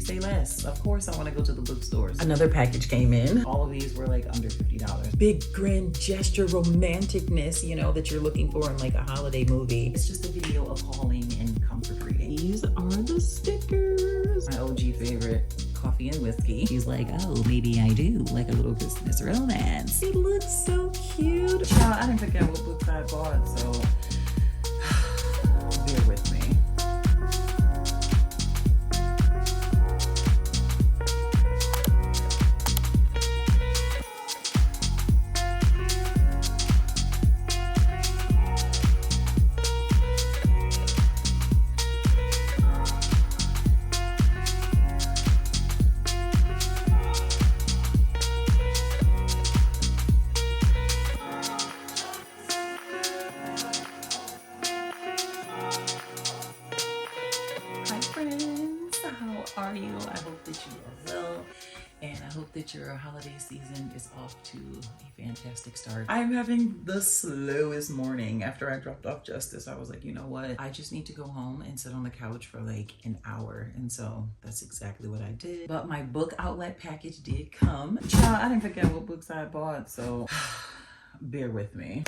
say less. Of course I want to go to the bookstores. Another package came in. All of these were like under $50. Big grand gesture romanticness, you know, that you're looking for in like a holiday movie. It's just a video of hauling and comfort reading. These are the stickers. My OG favorite, coffee and whiskey. He's like, oh, maybe I do like a little Christmas romance. It looks so cute. Child, I didn't forget what books I bought, so bear with me. Are you? I hope that you are well, and I hope that your holiday season is off to a fantastic start. I'm having the slowest morning. After I dropped off Justice, I was like, you know what? I just need to go home and sit on the couch for like an hour, and so that's exactly what I did. But my book outlet package did come. Child, I didn't forget what books I bought, so bear with me.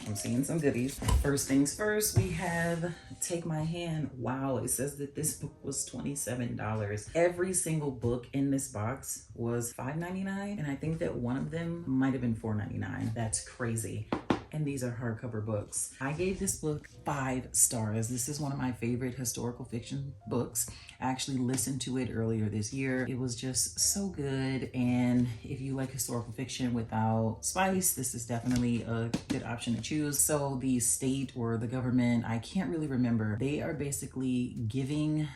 I'm seeing some goodies. First things first, we have Take My Hand. Wow, it says that this book was $27. Every single book in this box was $5.99, and I think that one of them might have been $4.99. That's crazy. And these are hardcover books. I gave this book 5 stars. This is one of my favorite historical fiction books. I actually listened to it earlier this year. It was just so good. And if you like historical fiction without spice, this is definitely a good option to choose. So the state or the government, I can't really remember, they are basically giving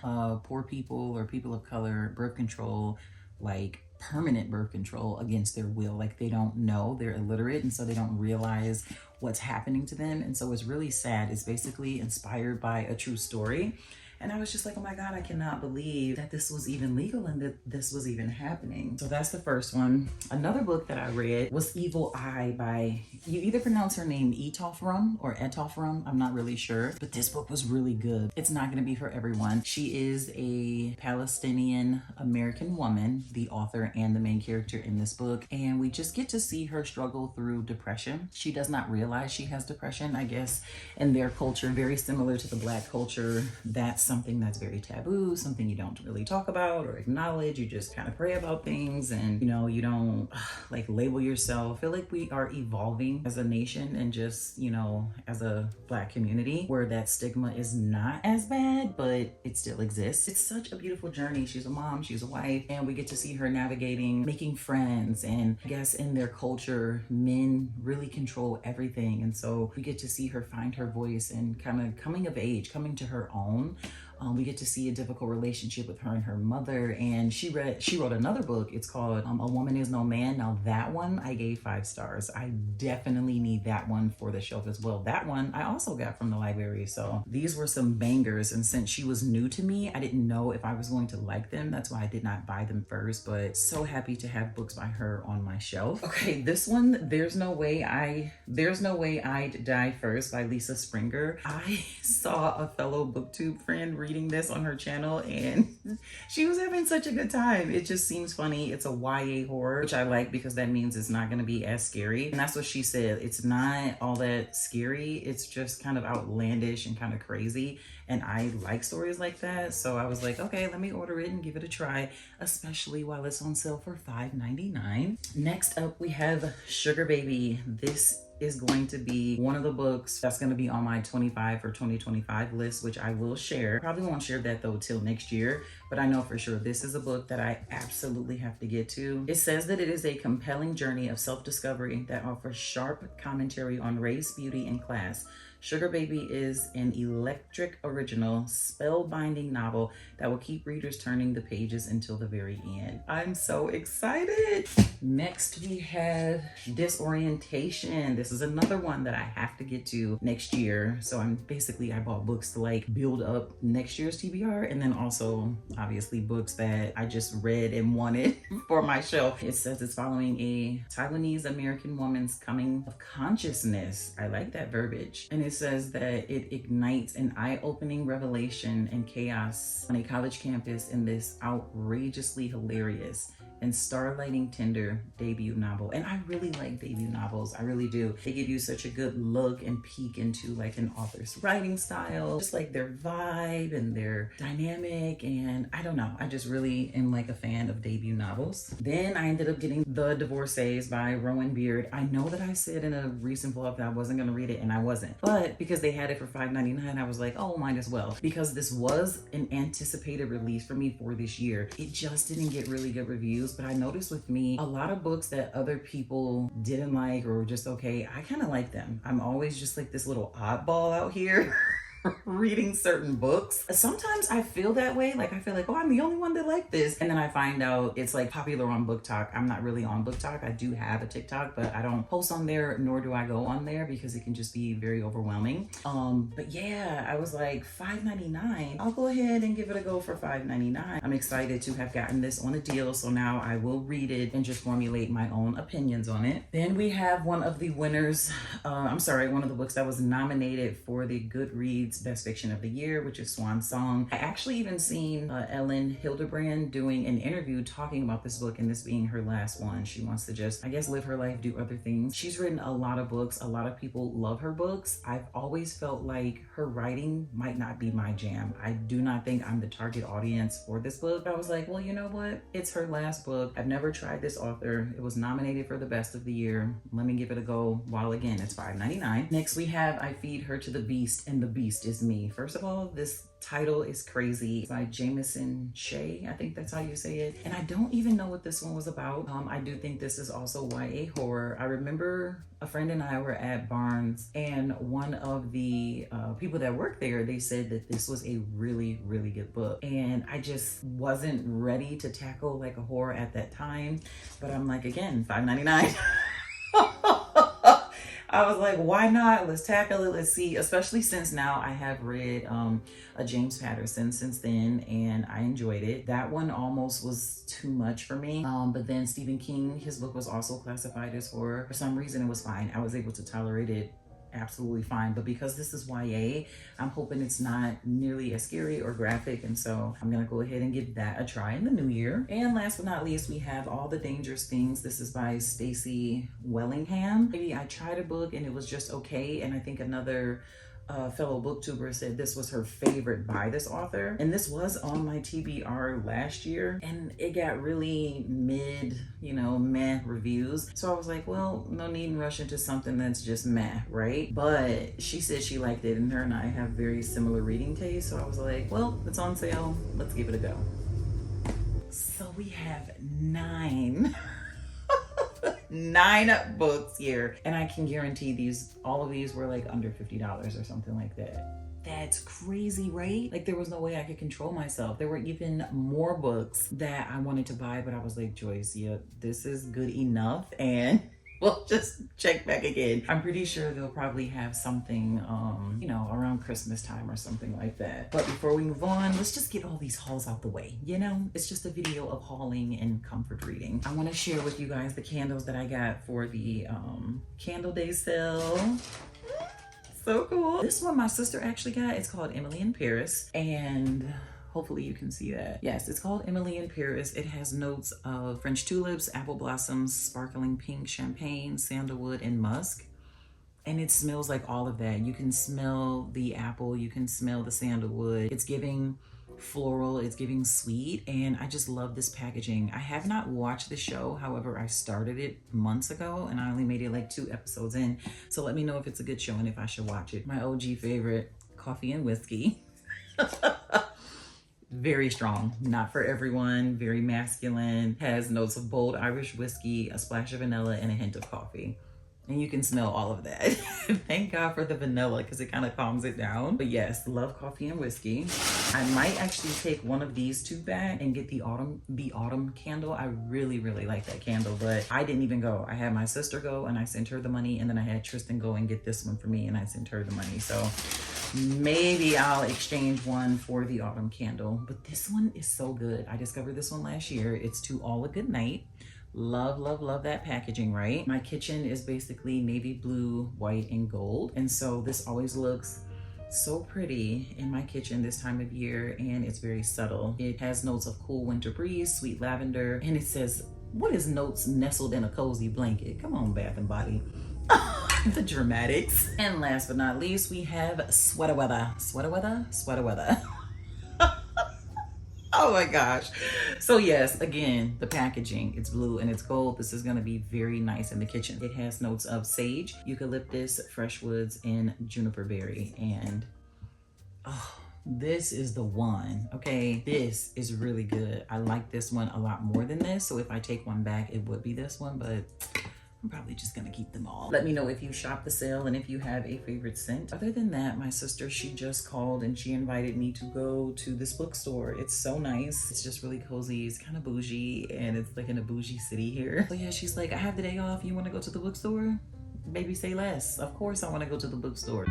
poor people or people of color birth control, like permanent birth control against their will. Like they don't know, they're illiterate, and so they don't realize what's happening to them. And so it's really sad. It's basically inspired by a true story. And I was just like, oh my God, I cannot believe that this was even legal and that this was even happening. So that's the first one. Another book that I read was Evil Eye by, you either pronounce her name Etofram or Etofram, I'm not really sure, but this book was really good. It's not gonna be for everyone. She is a Palestinian American woman, the author and the main character in this book. And we just get to see her struggle through depression. She does not realize she has depression. I guess in their culture, very similar to the Black culture, that's something that's very taboo, something you don't really talk about or acknowledge. You just kind of pray about things, and you know, you don't like label yourself. I feel like we are evolving as a nation and just, you know, as a Black community where that stigma is not as bad, but it still exists. It's such a beautiful journey. She's a mom, she's a wife, and we get to see her navigating, making friends. And I guess in their culture, men really control everything. And so we get to see her find her voice and kind of coming of age, coming to her own. We get to see a difficult relationship with her and her mother. And she wrote another book. It's called A Woman Is No Man. Now that one I gave 5 stars. I definitely need that one for the shelf as well. That one I also got from the library. So these were some bangers. And since she was new to me, I didn't know if I was going to like them. That's why I did not buy them first, but so happy to have books by her on my shelf. Okay, this one, There's No Way I'd Die First by Lisa Springer. I saw a fellow Booktube friend reading this on her channel, and she was having such a good time. It just seems funny. It's a YA horror, which I like because that means it's not going to be as scary. And that's what she said. It's not all that scary. It's just kind of outlandish and kind of crazy. And I like stories like that. So I was like, okay, let me order it and give it a try, especially while it's on sale for $5.99. Next up, we have Sugar Baby. This is going to be one of the books that's going to be on my 25 for 2025 list, which I will share. Probably won't share that though till next year, but I know for sure this is a book that I absolutely have to get to. It says that it is a compelling journey of self-discovery that offers sharp commentary on race, beauty, and class. Sugar Baby is an electric original spellbinding novel that will keep readers turning the pages until the very end. I'm so excited. Next we have Disorientation. This is another one that I have to get to next year. So I bought books to like build up next year's TBR, and then also obviously books that I just read and wanted for my shelf. It says it's following a Taiwanese American woman's coming of consciousness. I like that verbiage. And it says that it ignites an eye-opening revelation and chaos on a college campus in this outrageously hilarious and starlighting tender debut novel. And I really like debut novels. I really do. They give you such a good look and peek into like an author's writing style, just like their vibe and their dynamic. And I don't know, I just really am like a fan of debut novels. Then I ended up getting The Divorcees by Rowan Beard. I know that I said in a recent vlog that I wasn't gonna read it, and I wasn't. But because they had it for $5.99, I was like, oh, might as well. Because this was an anticipated release for me for this year. It just didn't get really good reviews. But I noticed with me, a lot of books that other people didn't like or were just okay, I kind of like them. I'm always just like this little oddball out here reading certain books. Sometimes I feel that way. Like I feel like, oh, I'm the only one that like this. And then I find out it's like popular on Book Talk. I'm not really on Book Talk. I do have a TikTok, but I don't post on there, nor do I go on there because it can just be very overwhelming. But yeah, I was like $5.99. I'll go ahead and give it a go for $5.99. I'm excited to have gotten this on a deal. So now I will read it and just formulate my own opinions on it. Then we have one of the winners. One of the books that was nominated for the Goodreads Best Fiction of the Year, which is Swan Song. I actually even seen Ellen Hildebrand doing an interview talking about this book and this being her last one. She wants to just, I guess, live her life, do other things. She's written a lot of books. A lot of people love her books. I've always felt like her writing might not be my jam. I do not think I'm the target audience for this book. I was like, well, you know what? It's her last book. I've never tried this author. It was nominated for the Best of the Year. Let me give it a go while again, it's $5.99. Next we have I Feed Her to the Beast and the Beast is Me. First of all, this title is crazy. It's by Jameson Shea, I think that's how you say it. And I don't even know what this one was about. I do think this is also YA horror. I remember a friend and I were at Barnes, and one of the people that worked there, they said that this was a really, really good book. And I just wasn't ready to tackle like a horror at that time. But I'm like, again, $5.99. I was like, why not? Let's tackle it. Let's see, especially since now I have read a James Patterson since then, and I enjoyed it. That one almost was too much for me. But then Stephen King, his book was also classified as horror. For some reason, it was fine. I was able to tolerate it absolutely fine. But because this is YA, I'm hoping it's not nearly as scary or graphic. And so I'm gonna go ahead and give that a try in the new year. And last but not least, we have All the Dangerous Things. This is by Stacey Wellingham. Maybe I tried a book and it was just okay. And I think another fellow booktuber said this was her favorite by this author, and this was on my TBR last year, and it got really meh reviews. So I was like, well, no need to rush into something that's just meh, right? But she said she liked it, and her and I have very similar reading tastes, so I was like, well, it's on sale, let's give it a go. So we have 9 books here, and I can guarantee all of these were like under $50 or something like that. That's crazy, right? Like there was no way I could control myself. There were even more books that I wanted to buy, but I was like, Joyce, yeah, this is good enough, and we'll just check back again. I'm pretty sure they'll probably have something, around Christmas time or something like that. But before we move on, let's just get all these hauls out the way. It's just a video of hauling and comfort reading. I want to share with you guys the candles that I got for the Candle Day sale. So cool. This one my sister actually got. It's called Emily in Paris, and hopefully you can see that. Yes, it's called Emily in Paris. It has notes of French tulips, apple blossoms, sparkling pink champagne, sandalwood, and musk. And it smells like all of that. You can smell the apple, you can smell the sandalwood. It's giving floral, it's giving sweet, and I just love this packaging. I have not watched the show, however, I started it months ago and I only made it like 2 episodes in. So let me know if it's a good show and if I should watch it. My OG favorite, Coffee and Whiskey. Very strong, not for everyone, very masculine, has notes of bold Irish whiskey, a splash of vanilla, and a hint of coffee. And you can smell all of that. Thank God for the vanilla because it kind of calms it down. But yes, love Coffee and Whiskey. I might actually take one of these 2 back and get the autumn candle. I really, really like that candle, but I didn't even go. I had my sister go and I sent her the money, and then I had Tristan go and get this one for me and I sent her the money. So maybe I'll exchange one for the autumn candle, but this one is so good. I discovered this one last year. It's To All a Good Night Love, love, love that packaging, right? My kitchen is basically navy blue, white, and gold. And so this always looks so pretty in my kitchen this time of year, and it's very subtle. It has notes of cool winter breeze, sweet lavender, and it says, what is notes nestled in a cozy blanket? Come on, Bath and Body. The dramatics. And last but not least, we have sweater weather. Sweater weather? Sweater weather. Oh my gosh. So yes, again, the packaging, it's blue and it's gold. This is gonna be very nice in the kitchen. It has notes of sage, eucalyptus, fresh woods, and juniper berry. And oh, this is the one, okay? This is really good. I like this one a lot more than this. So if I take one back, it would be this one, but I'm probably just gonna keep them all. Let me know if you shop the sale and if you have a favorite scent. Other than that, my sister, she just called and she invited me to go to this bookstore. It's so nice. It's just really cozy. It's kind of bougie, and it's like in a bougie city here. So yeah, she's like, I have the day off. You wanna go to the bookstore? Baby, say less. Of course I wanna go to the bookstore.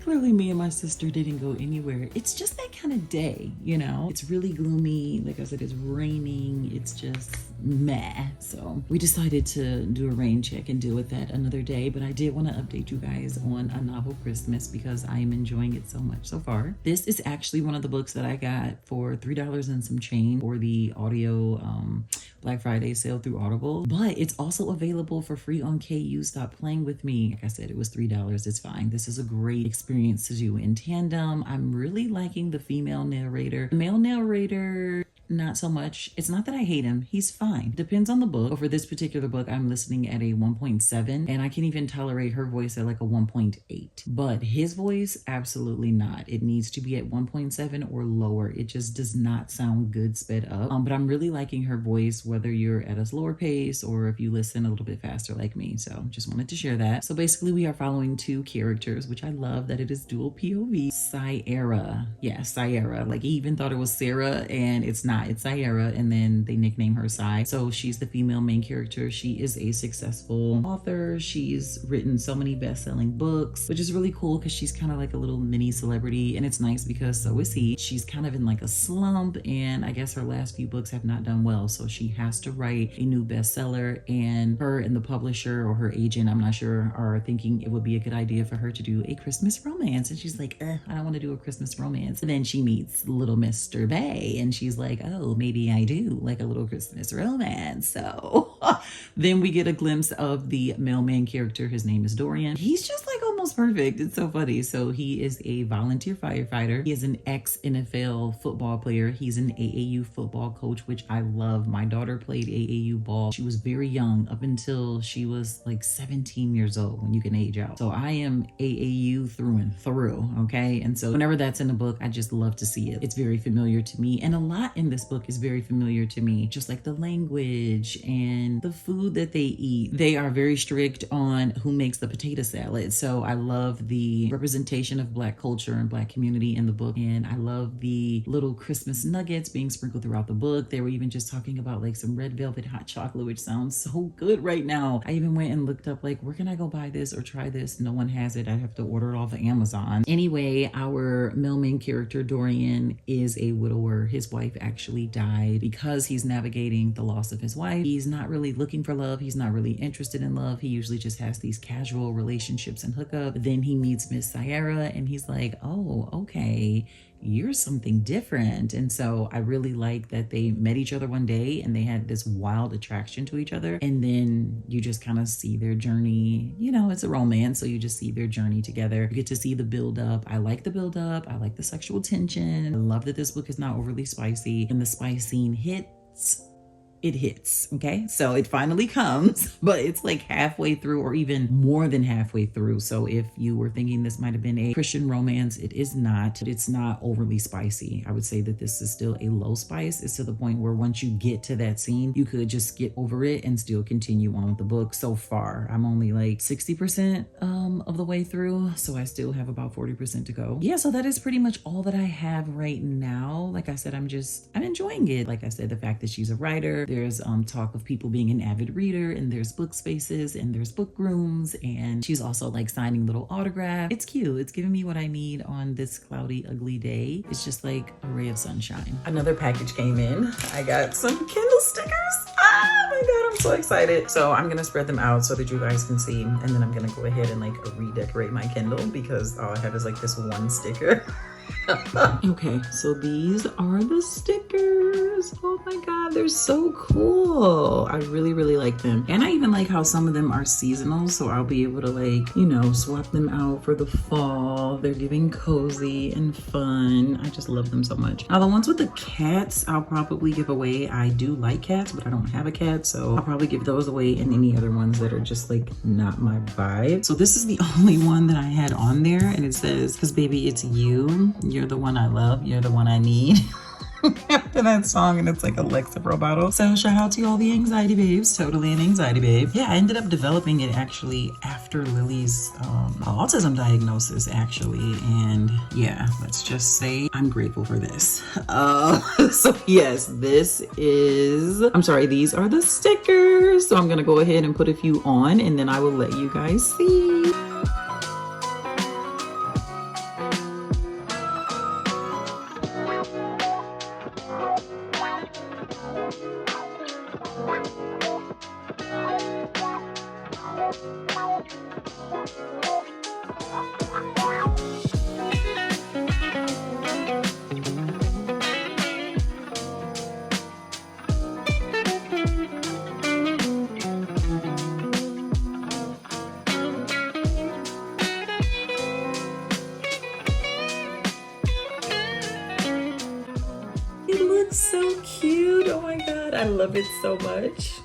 Clearly me and my sister didn't go anywhere. It's just that kind of day, you know? It's really gloomy. Like I said, it's raining. It's just meh. So we decided to do a rain check and deal with that another day. But I did want to update you guys on A Novel Christmas because I am enjoying it so much so far. This is actually one of the books that I got for $3 and some change for the audio Black Friday sale through Audible. But it's also available for free on KU. Stop Playing With Me. Like I said, it was $3. It's fine. This is a great experience to do in tandem. I'm really liking the female narrator. The male narrator, not so much. It's not that I hate him. He's fine. Depends on the book. But for this particular book, I'm listening at a 1.7, and I can even tolerate her voice at like a 1.8. But his voice, absolutely not. It needs to be at 1.7 or lower. It just does not sound good sped up. But I'm really liking her voice, whether you're at a slower pace or if you listen a little bit faster like me. So just wanted to share that. So basically we are following two characters, which I love that it is dual POV. Sierra. Yeah, Sierra. Like he even thought it was Sarah, and it's not. It's Sierra, and then they nickname her Sai. So she's the female main character. She is a successful author. She's written so many best-selling books, which is really cool because she's kind of like a little mini celebrity, and it's nice because so is he. She's kind of in like a slump, and I guess her last few books have not done well, so she has to write a new bestseller, and her and the publisher or her agent, I'm not sure, are thinking it would be a good idea for her to do a Christmas romance. And she's like, I don't want to do a Christmas romance. And then she meets little Mr. Bay, and she's like, oh, maybe I do like a little Christmas romance. So then we get a glimpse of the mailman character. His name is Dorian. He's just like almost perfect. It's so funny. So he is a volunteer firefighter. He is an ex-NFL football player. He's an AAU football coach, which I love. My daughter played AAU ball. She was very young up until she was like 17 years old, when you can age out. So I am AAU through and through, okay? And so whenever that's in the book, I just love to see it. It's very familiar to me. And a lot in this book is very familiar to me, just like the language and the food that they eat. They are very strict on who makes the potato salad. So I love the representation of Black culture and Black community in the book. And I love the little Christmas nuggets being sprinkled throughout the book. They were even just talking about like some red velvet hot chocolate, which sounds so good right now. I even went and looked up like, where can I go buy this or try this? No one has it. I have to order it off of Amazon. Anyway, our mailman character, Dorian, is a widower. His wife actually died. Because he's navigating the loss of his wife, he's not really looking for love. He's not really interested in love. He usually just has these casual relationships and hookup. But then he meets Miss Sierra, and he's like, oh, okay, you're something different. And so I really like that they met each other one day and they had this wild attraction to each other. And then you just kind of see their journey. You know, it's a romance, so you just see their journey together. You get to see the build up. I like the build up. I like the sexual tension. I love that this book is not overly spicy. And the spice scene hits. It hits, okay? So it finally comes, but it's like halfway through or even more than halfway through. So if you were thinking this might have been a Christian romance, it is not. It's not overly spicy. I would say that this is still a low spice. It's to the point where once you get to that scene, you could just get over it and still continue on with the book. So far, I'm only like 60% of the way through, so I still have about 40% to go. Yeah, so that is pretty much all that I have right now. Like I said, I'm enjoying it. Like I said, the fact that she's a writer, There's talk of people being an avid reader, and there's book spaces and there's book rooms, and she's also like signing little autographs. It's cute. It's giving me what I need on this cloudy, ugly day. It's just like a ray of sunshine. Another package came in. I got some Kindle stickers. Oh my God, I'm so excited. So I'm gonna spread them out so that you guys can see, and then I'm gonna go ahead and like redecorate my Kindle because all I have is like this one sticker. Okay, so these are the stickers. Oh my God, they're so cool. I really, really like them. And I even like how some of them are seasonal, so I'll be able to like, you know, swap them out for the fall. They're giving cozy and fun. I just love them so much. Now the ones with the cats, I'll probably give away. I do like cats, but I don't have a cat, so I'll probably give those away, and any other ones that are just like not my vibe. So this is the only one that I had on there, and it says, "'Cause baby, it's you. You're the one I love. You're the one I need." After that song, and it's like a Lexapro bottle. So shout out to all the anxiety babes. Totally an anxiety babe. Yeah, I ended up developing it actually after Lily's autism diagnosis actually, and yeah, let's just say I'm grateful for this. So yes, these are the stickers. So I'm gonna go ahead and put a few on, and then I will let you guys see. So cute. Oh my God, I love it so much.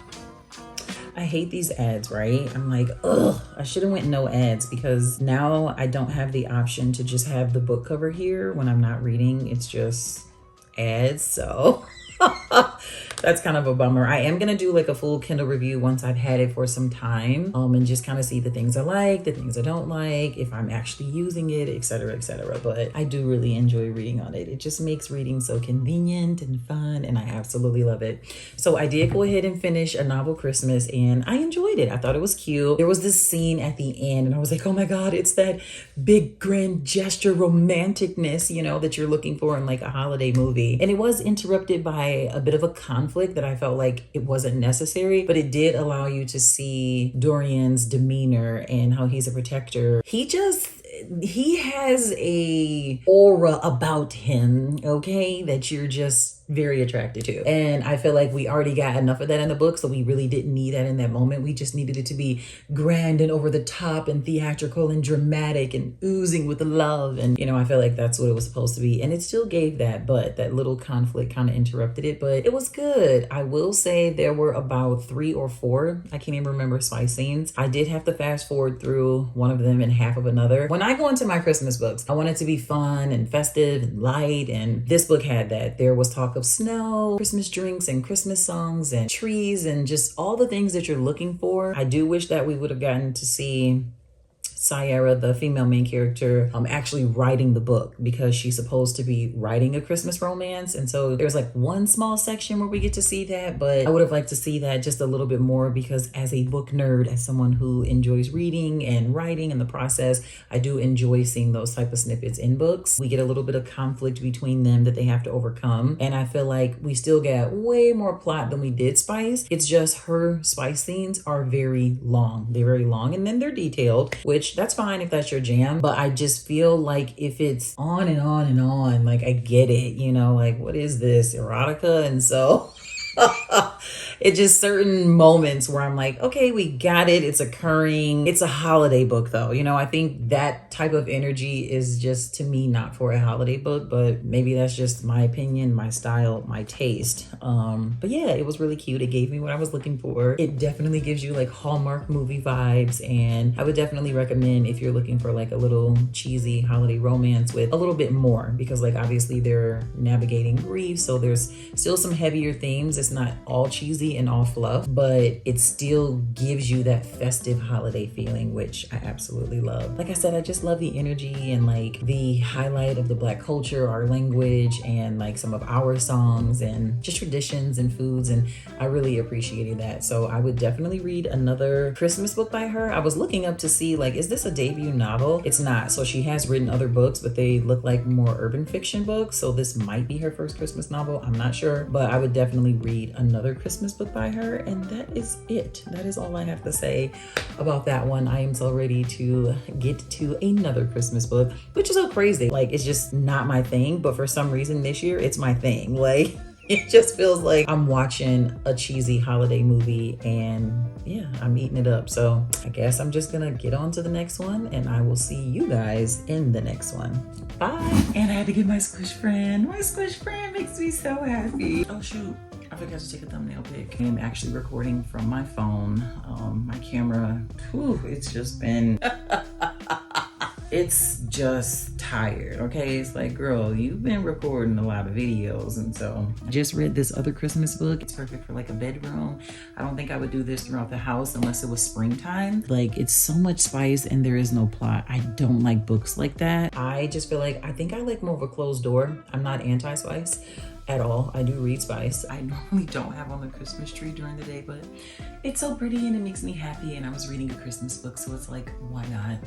I hate these ads, right? I'm like, ugh, I should have went no ads, because now I don't have the option to just have the book cover here when I'm not reading. It's just ads, so that's kind of a bummer. I am gonna do like a full Kindle review once I've had it for some time, and just kind of see the things I like, the things I don't like, if I'm actually using it, etc., etc. But I do really enjoy reading on it. It just makes reading so convenient and fun, and I absolutely love it. So I did go ahead and finish A Novel Christmas, and I enjoyed it. I thought it was cute. There was this scene at the end, and I was like, oh my God, it's that big grand gesture romanticness, you know, that you're looking for in like a holiday movie. And it was interrupted by a bit of a conflict that I felt like it wasn't necessary, but it did allow you to see Dorian's demeanor and how he's a protector. He has a aura about him, okay, that you're just very attracted to. And I feel like we already got enough of that in the book, so we really didn't need that in that moment. We just needed it to be grand and over the top and theatrical and dramatic and oozing with love. And, you know, I feel like that's what it was supposed to be. And it still gave that, but that little conflict kind of interrupted it. But it was good. I will say there were about 3 or 4, I can't even remember, spice scenes. I did have to fast forward through one of them and half of another. When I go into my Christmas books, I want it to be fun and festive and light. And this book had that. There was talk of snow, Christmas drinks, and Christmas songs, and trees, and just all the things that you're looking for. I do wish that we would have gotten to see Sierra, the female main character, actually writing the book, because she's supposed to be writing a Christmas romance. And so there's like one small section where we get to see that, but I would have liked to see that just a little bit more, because as a book nerd, as someone who enjoys reading and writing in the process, I do enjoy seeing those type of snippets in books. We get a little bit of conflict between them that they have to overcome. And I feel like we still get way more plot than we did Spice. It's just her Spice scenes are very long. They're very long, and then they're detailed, which that's fine if that's your jam. But I just feel like if it's on and on and on, like I get it, you know, like what is this, erotica? And so it's just certain moments where I'm like, okay, we got it. It's occurring. It's a holiday book though. You know, I think that type of energy is just, to me, not for a holiday book, but maybe that's just my opinion, my style, my taste. But yeah, it was really cute. It gave me what I was looking for. It definitely gives you like Hallmark movie vibes. And I would definitely recommend if you're looking for like a little cheesy holiday romance with a little bit more, because like obviously they're navigating grief. So there's still some heavier themes. It's not all cheesy cheesy and all fluff, but it still gives you that festive holiday feeling, which I absolutely love. Like I said, I just love the energy and like the highlight of the Black culture, our language, and like some of our songs and just traditions and foods. And I really appreciated that. So I would definitely read another Christmas book by her. I was looking up to see like, is this a debut novel? It's not. So she has written other books, but they look like more urban fiction books. So this might be her first Christmas novel. I'm not sure, but I would definitely read another Christmas book by her. And that is it. That is all I have to say about that one. I am so ready to get to another Christmas book, which is so crazy. Like, it's just not my thing, but for some reason this year it's my thing. Like, it just feels like I'm watching a cheesy holiday movie and yeah, I'm eating it up. So I guess I'm just gonna get on to the next one and I will see you guys in the next one. Bye. And I had to get my squish friend. My squish friend makes me so happy. Oh shoot, I forgot to take a thumbnail pic. I am actually recording from my phone. My camera, whew, it's just been, it's just tired, okay? It's like, girl, you've been recording a lot of videos. And so I just read this other Christmas book. It's perfect for like a bedroom. I don't think I would do this throughout the house unless it was springtime. Like, it's so much spice and there is no plot. I don't like books like that. I just feel like, I think I like more of a closed door. I'm not anti-spice at all. I do read spice. I normally don't have on the Christmas tree during the day, but it's so pretty and it makes me happy. And I was reading a Christmas book, so it's like, why not?